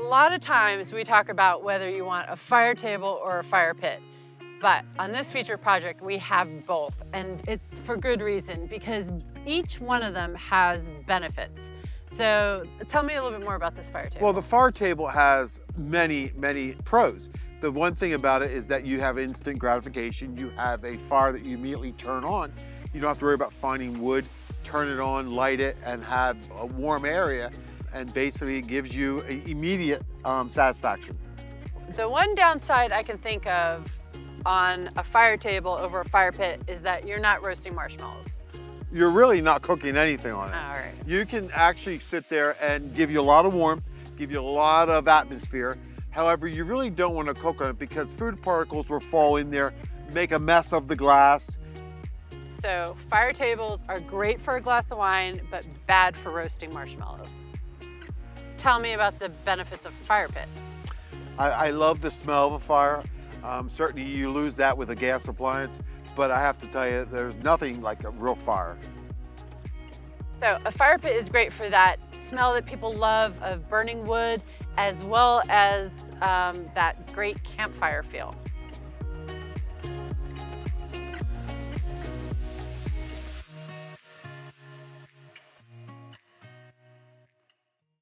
lot of times we talk about whether you want a fire table or a fire pit, but on this featured project we have both, and it's for good reason because each one of them has benefits. So tell me a little bit more about this fire table. Well, the fire table has many pros. The one thing about it is that you have instant gratification. You have a fire that you immediately turn on. You don't have to worry about finding wood, turn it on, light it, and have a warm area. And basically it gives you immediate satisfaction. The one downside I can think of on a fire table over a fire pit is that you're not roasting marshmallows. You're really not cooking anything on it. All right. You can actually sit there and give you a lot of warmth, give you a lot of atmosphere. However, you really don't want to cook on it because food particles will fall in there, make a mess of the glass. So fire tables are great for a glass of wine, but bad for roasting marshmallows. Tell me about the benefits of a fire pit. I love the smell of a fire. Certainly you lose that with a gas appliance, but I have to tell you, there's nothing like a real fire. So a fire pit is great for that smell that people love of burning wood, as well as that great campfire feel.